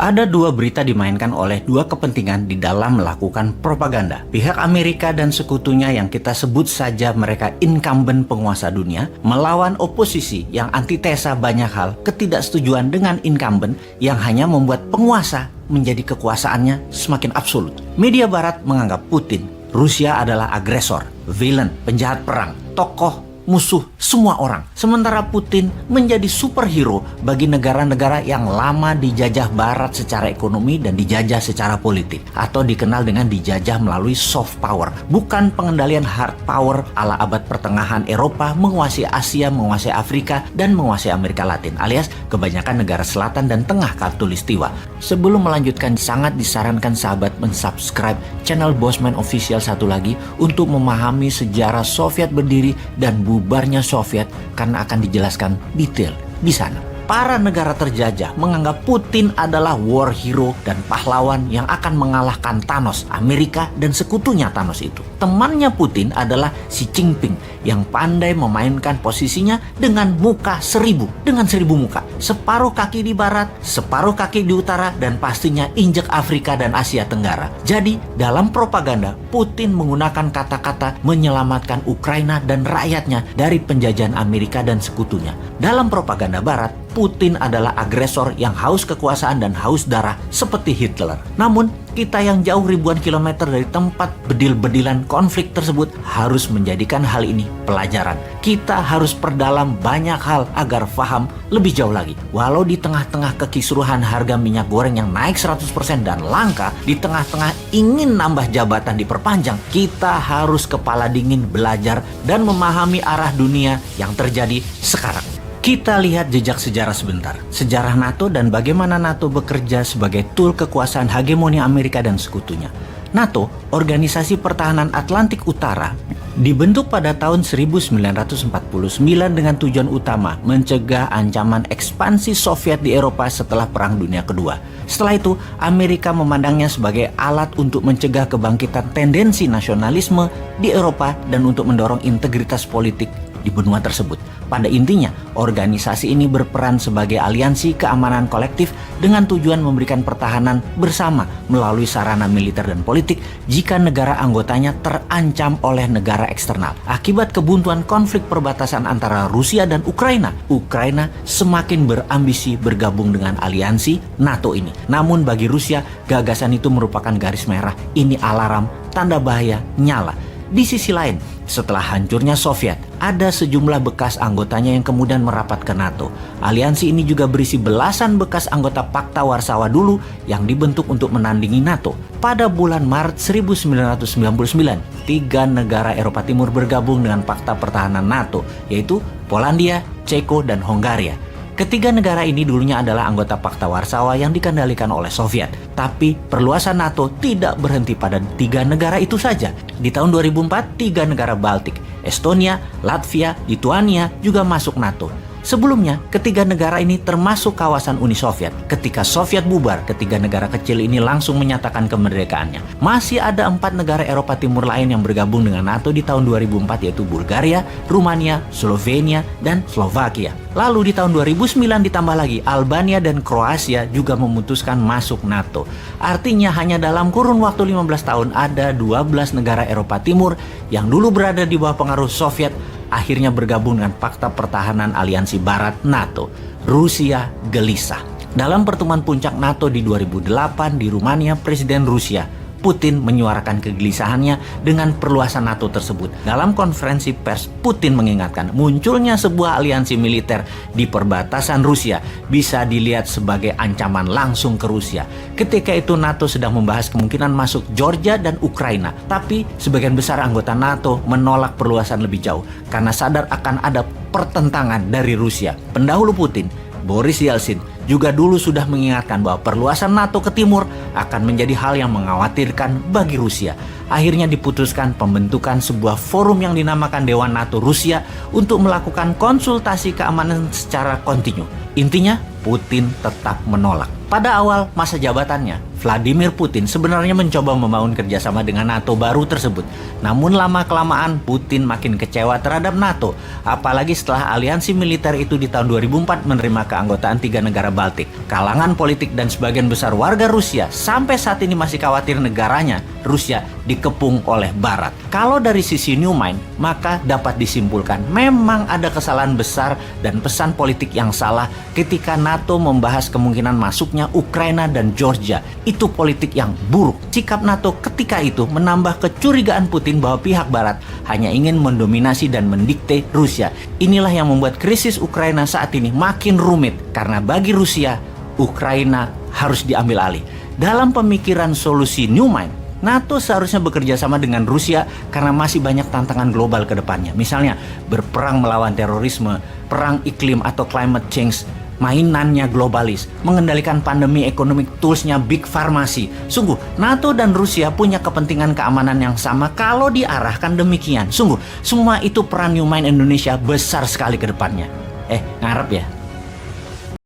Ada dua berita dimainkan oleh dua kepentingan di dalam melakukan propaganda. Pihak Amerika dan sekutunya yang kita sebut saja mereka incumbent penguasa dunia melawan oposisi yang antitesa banyak hal ketidaksetujuan dengan incumbent yang hanya membuat penguasa menjadi kekuasaannya semakin absolut. Media barat menganggap Putin, Rusia adalah agresor, villain, penjahat perang, tokoh musuh semua orang. Sementara Putin menjadi superhero bagi negara-negara yang lama dijajah barat secara ekonomi dan dijajah secara politik, atau dikenal dengan dijajah melalui soft power, bukan pengendalian hard power ala abad pertengahan Eropa menguasai Asia, menguasai Afrika, dan menguasai Amerika Latin, alias kebanyakan negara selatan dan tengah khatulistiwa. Sebelum melanjutkan, sangat disarankan sahabat mensubscribe channel Bosman Official satu lagi untuk memahami sejarah Soviet berdiri dan bubarnya Soviet, karena akan dijelaskan detail di sana. Para negara terjajah menganggap Putin adalah war hero dan pahlawan yang akan mengalahkan Thanos, Amerika dan sekutunya Thanos itu. Temannya Putin adalah Xi Jinping yang pandai memainkan posisinya dengan muka dengan seribu muka. Separuh kaki di barat, separuh kaki di utara, dan pastinya injek Afrika dan Asia Tenggara. Jadi dalam propaganda, Putin menggunakan kata-kata menyelamatkan Ukraina dan rakyatnya dari penjajahan Amerika dan sekutunya. Dalam propaganda barat, Putin adalah agresor yang haus kekuasaan dan haus darah seperti Hitler. Namun, kita yang jauh ribuan kilometer dari tempat bedil-bedilan konflik tersebut harus menjadikan hal ini pelajaran. Kita harus perdalam banyak hal agar paham lebih jauh lagi. Walau di tengah-tengah kekisruhan harga minyak goreng yang naik 100% dan langka, di tengah-tengah ingin nambah jabatan diperpanjang, kita harus kepala dingin belajar dan memahami arah dunia yang terjadi sekarang. Kita lihat jejak sejarah sebentar. Sejarah NATO dan bagaimana NATO bekerja sebagai tool kekuasaan hegemoni Amerika dan sekutunya. NATO, Organisasi Pertahanan Atlantik Utara, dibentuk pada tahun 1949 dengan tujuan utama mencegah ancaman ekspansi Soviet di Eropa setelah Perang Dunia Kedua. Setelah itu, Amerika memandangnya sebagai alat untuk mencegah kebangkitan tendensi nasionalisme di Eropa dan untuk mendorong integritas politik di benua tersebut. Pada intinya, organisasi ini berperan sebagai aliansi keamanan kolektif dengan tujuan memberikan pertahanan bersama melalui sarana militer dan politik jika negara anggotanya terancam oleh negara eksternal. Akibat kebuntuan konflik perbatasan antara Rusia dan Ukraina, Ukraina semakin berambisi bergabung dengan aliansi NATO ini. Namun bagi Rusia, gagasan itu merupakan garis merah. Ini alarm, tanda bahaya, nyala. Di sisi lain, setelah hancurnya Soviet, ada sejumlah bekas anggotanya yang kemudian merapat ke NATO. Aliansi ini juga berisi belasan bekas anggota Pakta Warsawa dulu yang dibentuk untuk menandingi NATO. Pada bulan Maret 1999, 3 negara Eropa Timur bergabung dengan Pakta Pertahanan NATO, yaitu Polandia, Ceko, dan Hongaria. Ketiga negara ini dulunya adalah anggota Pakta Warsawa yang dikendalikan oleh Soviet. Tapi perluasan NATO tidak berhenti pada 3 negara itu saja. Di tahun 2004, 3 negara Baltik, Estonia, Latvia, Lituania juga masuk NATO. Sebelumnya, ketiga negara ini termasuk kawasan Uni Soviet. Ketika Soviet bubar, ketiga negara kecil ini langsung menyatakan kemerdekaannya. Masih ada 4 negara Eropa Timur lain yang bergabung dengan NATO di tahun 2004, yaitu Bulgaria, Rumania, Slovenia, dan Slovakia. Lalu di tahun 2009 ditambah lagi, Albania dan Kroasia juga memutuskan masuk NATO. Artinya hanya dalam kurun waktu 15 tahun ada 12 negara Eropa Timur yang dulu berada di bawah pengaruh Soviet akhirnya bergabung dengan Pakta Pertahanan Aliansi Barat NATO. Rusia gelisah. Dalam pertemuan puncak NATO di 2008 di Rumania, Presiden Rusia Putin menyuarakan kegelisahannya dengan perluasan NATO tersebut. Dalam konferensi pers, Putin mengingatkan munculnya sebuah aliansi militer di perbatasan Rusia bisa dilihat sebagai ancaman langsung ke Rusia. Ketika itu NATO sedang membahas kemungkinan masuk Georgia dan Ukraina, tapi sebagian besar anggota NATO menolak perluasan lebih jauh karena sadar akan ada pertentangan dari Rusia. Pendahulu Putin, Boris Yeltsin, juga dulu sudah mengingatkan bahwa perluasan NATO ke timur akan menjadi hal yang mengkhawatirkan bagi Rusia. Akhirnya diputuskan pembentukan sebuah forum yang dinamakan Dewan NATO Rusia untuk melakukan konsultasi keamanan secara kontinu. Intinya, Putin tetap menolak. Pada awal masa jabatannya, Vladimir Putin sebenarnya mencoba membangun kerjasama dengan NATO baru tersebut. Namun lama-kelamaan Putin makin kecewa terhadap NATO, apalagi setelah aliansi militer itu di tahun 2004 menerima keanggotaan 3 negara Baltik. Kalangan politik dan sebagian besar warga Rusia sampai saat ini masih khawatir negaranya, Rusia, dikepung oleh Barat. Kalau dari sisi New Mind, maka dapat disimpulkan memang ada kesalahan besar dan pesan politik yang salah ketika NATO membahas kemungkinan masuknya Ukraina dan Georgia. Itu politik yang buruk. Sikap NATO ketika itu menambah kecurigaan Putin bahwa pihak Barat hanya ingin mendominasi dan mendikte Rusia. Inilah yang membuat krisis Ukraina saat ini makin rumit, karena bagi Rusia, Ukraina harus diambil alih. Dalam pemikiran solusi New Mind, NATO seharusnya bekerja sama dengan Rusia karena masih banyak tantangan global ke depannya. Misalnya berperang melawan terorisme, perang iklim atau climate change, mainannya globalis, mengendalikan pandemi, ekonomi, toolsnya big pharmacy. Sungguh, NATO dan Rusia punya kepentingan keamanan yang sama kalau diarahkan demikian. Sungguh, semua itu peran New Mind Indonesia besar sekali ke depannya. Ngarep ya?